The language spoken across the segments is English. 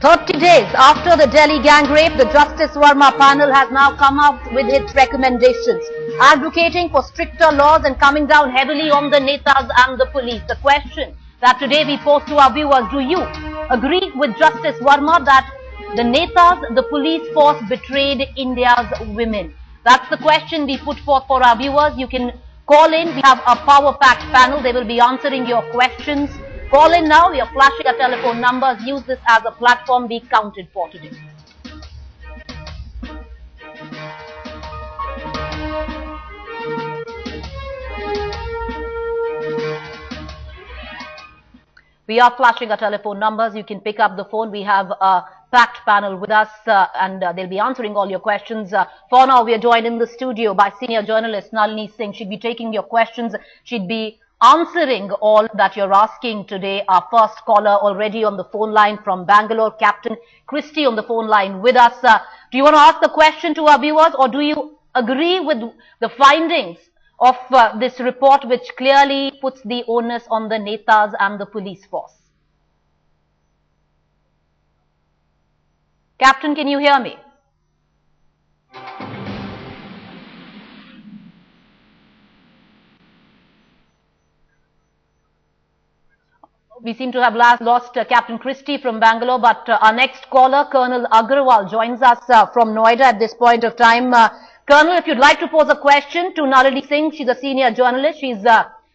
30 days after the Delhi gang rape, the Justice Verma panel has now come out with its recommendations, advocating for stricter laws and coming down heavily on the Netas and the police. The question that today we pose to our viewers: do you agree with Justice Verma that the Netas, the police force, betrayed India's women? That's the question we put forth for our viewers. You can call in. We have a power-packed panel. They will be answering your questions. Call in now. We are flashing our telephone numbers. Use this as a platform. Be counted for today. We are flashing our telephone numbers. You can pick up the phone. We have a packed panel with us and they'll be answering all your questions. For now, we are joined in the studio by senior journalist Nalini Singh. She'd be taking your questions. She'd be answering all that you're asking today. Our first caller already on the phone line from Bangalore, Captain Christie on the phone line with us. Do you want to ask the question to our viewers, or do you agree with the findings of this report, which clearly puts the onus on the Netas and the police force? Captain, can you hear me? We seem to have lost Captain Christie from Bangalore, but our next caller, Colonel Agarwal, joins us from Noida at this point of time. Colonel, if you'd like to pose a question to Nalini Singh, she's a senior journalist, she's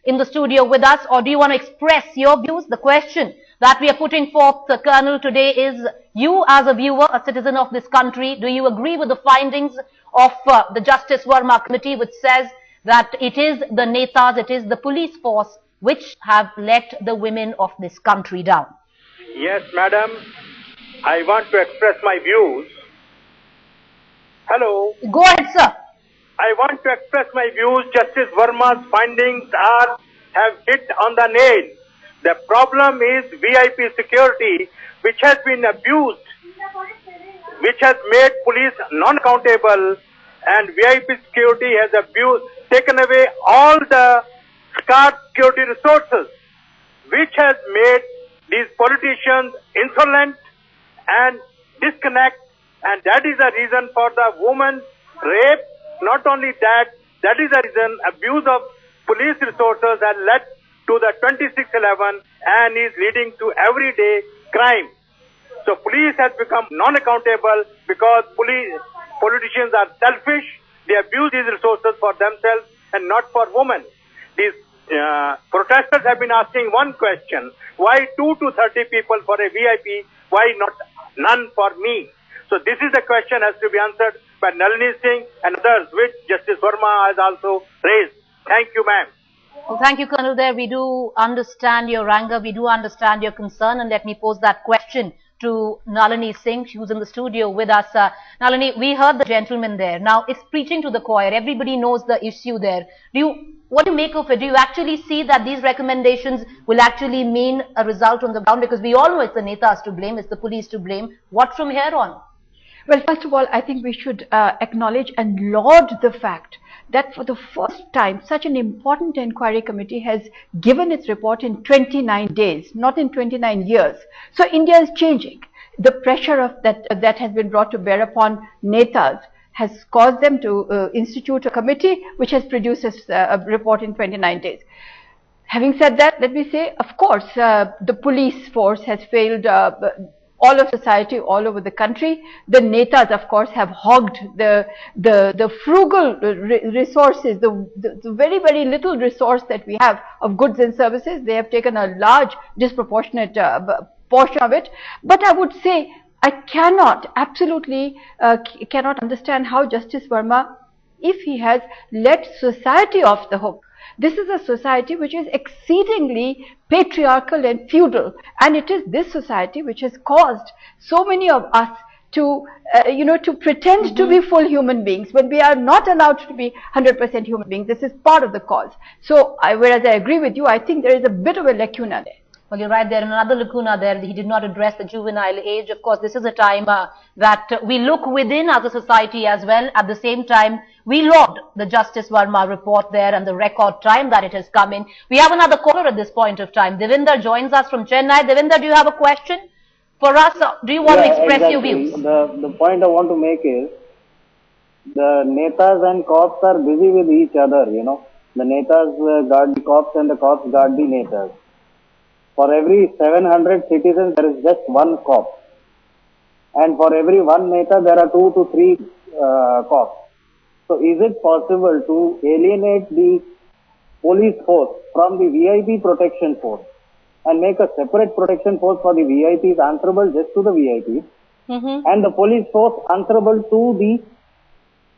in the studio with us, or do you want to express your views? The question that we are putting forth, Colonel, today is: you as a viewer, a citizen of this country, do you agree with the findings of the Justice Verma Committee, which says that it is the Netas, it is the police force which have let the women of this country down? Yes, madam. I want to express my views. Hello. Go ahead, sir. I want to express my views. Justice Verma's findings have hit on the nail. The problem is VIP security, which has been abused, which has made police non-accountable, and VIP security has taken away all the scarce security resources, which has made these politicians insolent and disconnect, and that is the reason for the woman's rape. Not only that, that is the reason abuse of police resources has led to the 2611 and is leading to everyday crime. So police has become non-accountable because politicians are selfish. They abuse these resources for themselves and not for women. These protesters have been asking one question: why 2 to 30 people for a VIP? Why not none for me? So this is the question has to be answered by Nalini Singh and others, which Justice Verma has also raised. Thank you, ma'am. Well, thank you, Colonel. There, we do understand your anger, we do understand your concern, and let me pose that question to Nalini Singh, who's in the studio with us. Nalini, we heard the gentleman there. Now, it's preaching to the choir. Everybody knows the issue there. What do you make of it? Do you actually see that these recommendations will actually mean a result on the ground? Because we all know it's the Netas to blame, it's the police to blame. What from here on? Well, first of all, I think we should acknowledge and laud the fact that for the first time, such an important inquiry committee has given its report in 29 days, not in 29 years. So India is changing. The pressure of that has been brought to bear upon Netas has caused them to institute a committee which has produced a report in 29 days. Having said that, let me say, of course, the police force has failed all of society all over the country. The Netas, of course, have hogged the frugal resources, the very, very little resource that we have of goods and services. They have taken a large disproportionate portion of it. But I would say I absolutely cannot understand how Justice Verma, if he has let society off the hook. This is a society which is exceedingly patriarchal and feudal, and it is this society which has caused so many of us to, to pretend to be full human beings when we are not allowed to be 100% human beings. This is part of the cause. So, whereas I agree with you, I think there is a bit of a lacuna there. Well, you're right there. Another lacuna there. He did not address the juvenile age. Of course, this is a time that we look within as a society as well. At the same time, we laud the Justice Verma report there and the record time that it has come in. We have another caller at this point of time. Devinder joins us from Chennai. Devinder, do you have a question For us, do you want to express your views? The point I want to make is, the Netas and cops are busy with each other, you know. The Netas guard the cops and the cops guard the Netas. For every 700 citizens, there is just one cop. And for every one Neta, there are 2 to 3 cops. So is it possible to alienate the police force from the VIP protection force and make a separate protection force for the VIPs answerable just to the VIPs and the police force answerable to the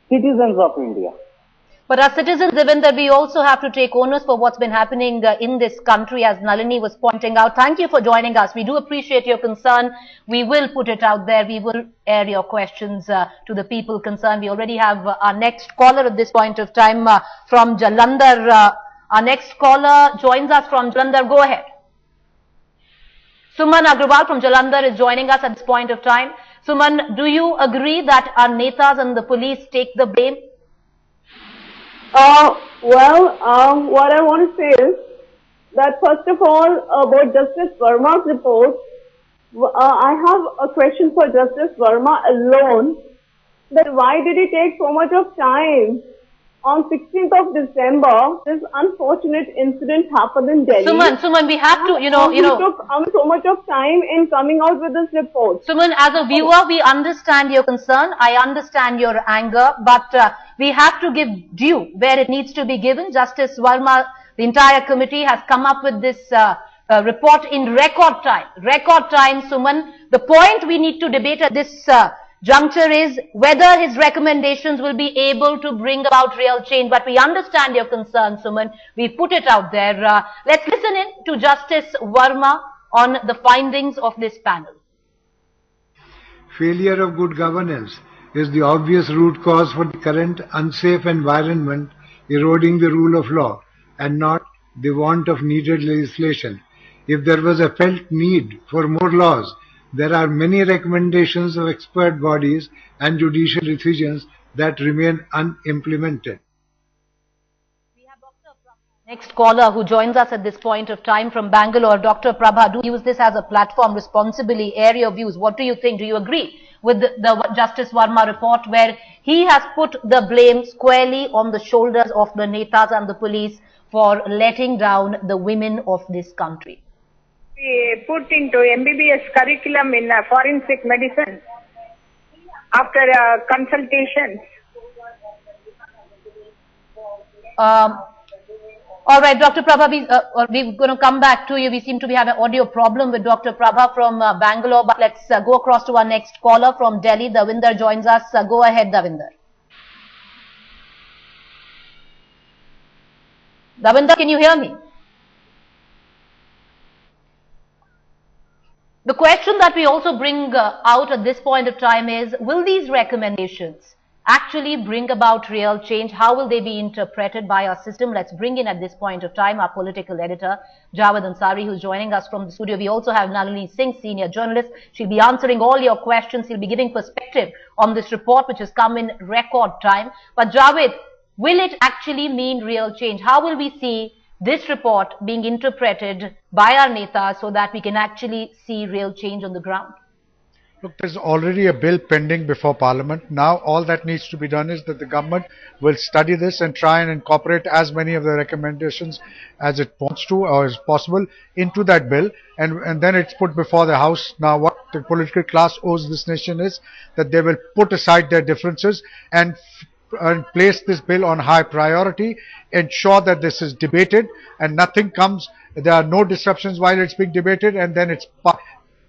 citizens of India? But as citizens, Devinder, we also have to take onus for what's been happening in this country, as Nalini was pointing out. Thank you for joining us. We do appreciate your concern. We will put it out there. We will air your questions to the people concerned. We already have our next caller at this point of time from Jalandhar. Our next caller joins us from Jalandhar. Go ahead. Suman Agrawal from Jalandhar is joining us at this point of time. Suman, do you agree that our Netas and the police take the blame? What I want to say is that first of all, about Justice Verma's report, I have a question for Justice Verma alone, that why did it take so much of time? On 16th of December, this unfortunate incident happened in Delhi. Suman, we have to, It took so much of time in coming out with this report. Suman, as a viewer, we understand your concern. I understand your anger, but we have to give due where it needs to be given. Justice Verma, the entire committee has come up with this report in record time. Record time, Suman. The point we need to debate at this juncture is whether his recommendations will be able to bring about real change. But we understand your concern, Suman. We put it out there. Let's listen in to Justice Verma on the findings of this panel. Failure of good governance is the obvious root cause for the current unsafe environment, eroding the rule of law, and not the want of needed legislation. If there was a felt need for more laws, there are many recommendations of expert bodies and judicial decisions that remain unimplemented. We have Dr. Prabha, next caller, who joins us at this point of time from Bangalore. Dr. Prabha, do use this as a platform responsibly, air your views. What do you think? Do you agree with the Justice Verma report, where he has put the blame squarely on the shoulders of the Netas and the police for letting down the women of this country? We put into MBBS curriculum in forensic medicine after consultations. All right, Dr. Prabha, we're going to come back to you. We seem to be having an audio problem with Dr. Prabha from Bangalore, but let's go across to our next caller from Delhi. Davinder joins us. Go ahead, Davinder. Davinder, can you hear me? The question that we also bring out at this point of time is, will these recommendations actually bring about real change? How will they be interpreted by our system? Let's bring in at this point of time our political editor, Javed Ansari, who's joining us from the studio. We also have Nalini Singh, senior journalist. She'll be answering all your questions. She'll be giving perspective on this report, which has come in record time. But Javed, will it actually mean real change? How will we see this report being interpreted by our Netas so that we can actually see real change on the ground? Look, there's already a bill pending before Parliament. Now all that needs to be done is that the government will study this and try and incorporate as many of the recommendations as it wants to or is possible into that bill, and then it's put before the House. Now what the political class owes this nation is that they will put aside their differences and place this bill on high priority, ensure that this is debated and nothing comes, there are no disruptions while it's being debated, and then it's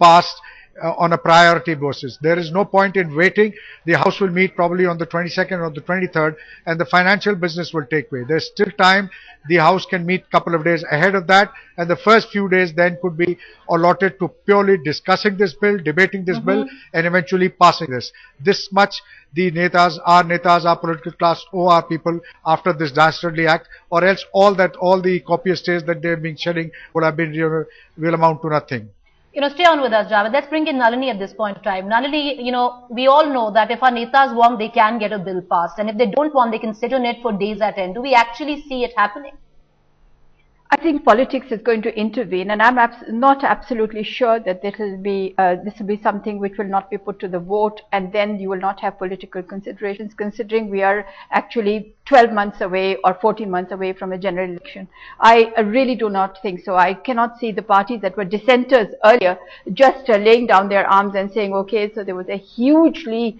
passed on a priority basis. There is no point in waiting. The House will meet probably on the 22nd or the 23rd, and the financial business will take way. There's still time. The House can meet a couple of days ahead of that, and the first few days then could be allotted to purely discussing this bill, debating this bill, and eventually passing this. This much the Netas, our political class owe our people after this dastardly act, or else all the copious tears that they've been shedding would have been will amount to nothing. Stay on with us, Javed. Let's bring in Nalini at this point of time. Nalini, we all know that if our Netas want, they can get a bill passed. And if they don't want, they can sit on it for days at end. Do we actually see it happening? I think politics is going to intervene, and I'm not absolutely sure that this will be something which will not be put to the vote, and then you will not have political considerations, considering we are actually 12 months away or 14 months away from a general election. I really do not think so. I cannot see the parties that were dissenters earlier just laying down their arms and saying, okay, so there was a hugely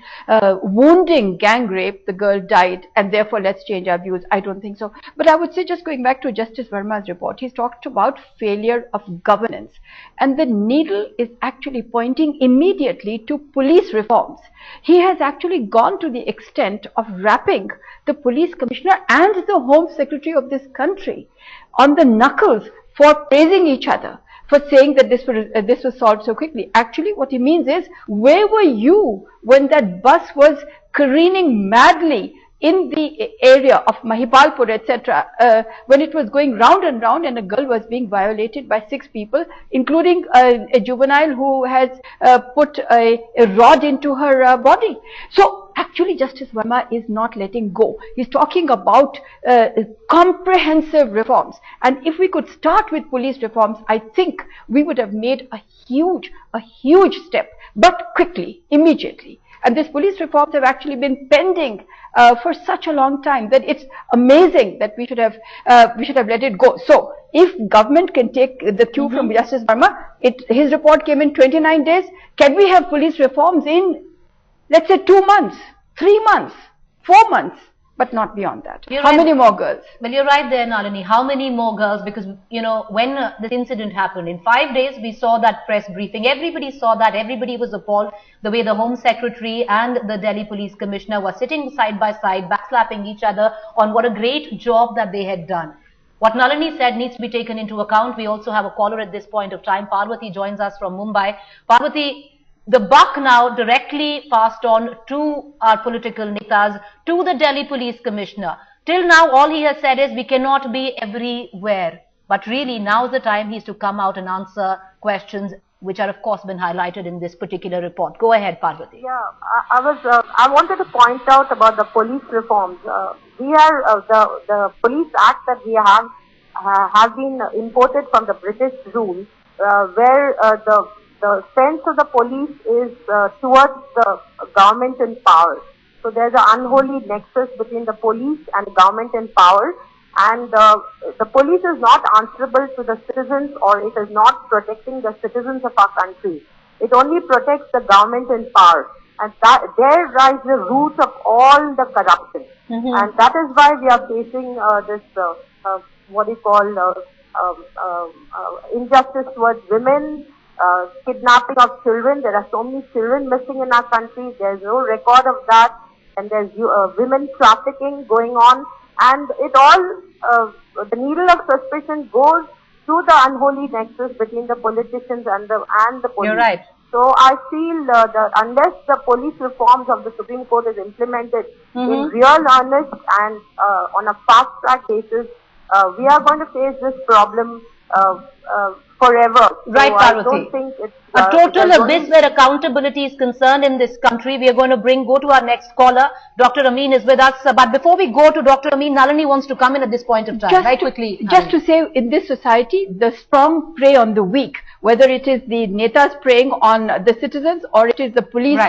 wounding gang rape, the girl died, and therefore let's change our views. I don't think so. But I would say, just going back to Justice Verma's report, he's talked about failure of governance, and the needle is actually pointing immediately to police reforms. He has actually gone to the extent of wrapping the police commissioner and the home secretary of this country on the knuckles for praising each other, for saying that this was solved so quickly. Actually, what he means is, where were you when that bus was careening madly in the area of Mahipalpur, etc., when it was going round and round and a girl was being violated by 6 people, including a juvenile who has put a rod into her body. So actually Justice Verma is not letting go. He's talking about comprehensive reforms, and if we could start with police reforms, I think we would have made a huge step, but quickly, immediately. And these police reforms have actually been pending for such a long time that it's amazing that we should have let it go. So if government can take the cue from Justice Verma, his report came in 29 days. Can we have police reforms in, let's say, 2 months, 3 months, 4 months? But not beyond that. How many more girls? Well, you're right there, Nalini. How many more girls? Because, you know, when this incident happened, in 5 days, we saw that press briefing. Everybody saw that. Everybody was appalled the way the Home Secretary and the Delhi Police Commissioner were sitting side by side, backslapping each other on what a great job that they had done. What Nalini said needs to be taken into account. We also have a caller at this point of time. Parvati joins us from Mumbai. Parvati, the buck now directly passed on to our political netas, to the Delhi Police Commissioner. Till now, all he has said is we cannot be everywhere. But really, now's the time he's to come out and answer questions which are, of course, been highlighted in this particular report. Go ahead, Parvati. Yeah, I wanted to point out about the police reforms. The Police Act that we have been imported from the British rule, where the sense of the police is towards the government in power. So there's an unholy nexus between the police and government in power, and the police is not answerable to the citizens, or it is not protecting the citizens of our country. It only protects the government in power, and there lies the root of all the corruption. And that is why we are facing this what we call injustice towards women, kidnapping of children. There are so many children missing in our country. There's no record of that, and there's women trafficking going on, and it all the needle of suspicion goes to the unholy nexus between the politicians and the police. You're right. So I feel that unless the police reforms of the Supreme Court is implemented in real earnest and on a fast track basis, we are going to face this problem forever. Right, so Parvati. I don't think it's a total abyss where accountability is concerned in this country. We are going to go to our next caller. Dr. Amin is with us. But before we go to Dr. Amin, Nalini wants to come in at this point of time. Quickly. Just to say, in this society, the strong prey on the weak, whether it is the netas preying on the citizens or it is the police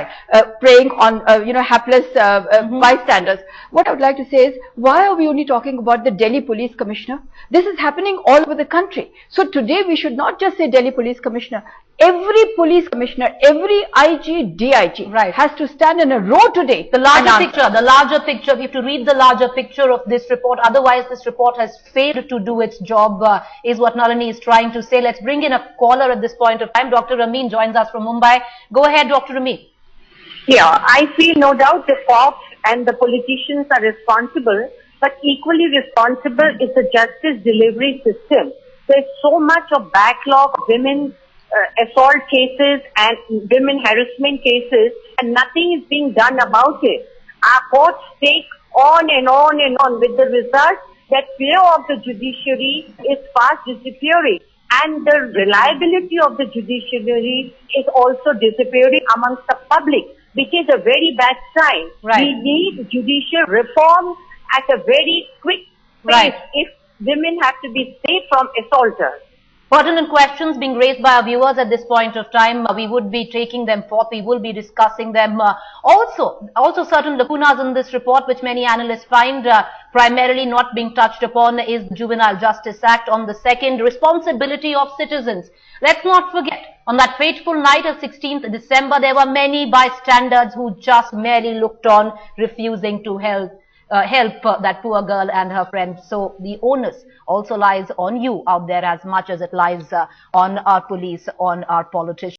preying on hapless bystanders. What I would like to say is, why are we only talking about the Delhi Police Commissioner? This is happening all over the country. So today we should not just say Delhi Police Commissioner. Every police commissioner, every IG, DIG has to stand in a row today. The larger picture, we have to read the larger picture of this report. Otherwise, this report has failed to do its job, is what Nalini is trying to say. Let's bring in a caller at this point of time. Dr. Amin joins us from Mumbai. Go ahead, Dr. Amin. Yeah, I feel no doubt the cops and the politicians are responsible, but equally responsible is the justice delivery system. There's so much of backlog of women assault cases and women harassment cases, and nothing is being done about it. Our courts take on and on and on, with the result that fear of the judiciary is fast disappearing, and the reliability of the judiciary is also disappearing amongst the public, which is a very bad sign. We need judicial reform at a very quick pace. women have to be safe from assaulters. Pertinent questions being raised by our viewers at this point of time. We would be taking them forth. We will be discussing them. Also certain lacunas in this report, which many analysts find primarily not being touched upon, is the Juvenile Justice Act. On the second, responsibility of citizens. Let's not forget, on that fateful night of 16th December, there were many bystanders who just merely looked on, refusing to help that poor girl and her friend. So the onus also lies on you out there as much as it lies on our police, on our politicians.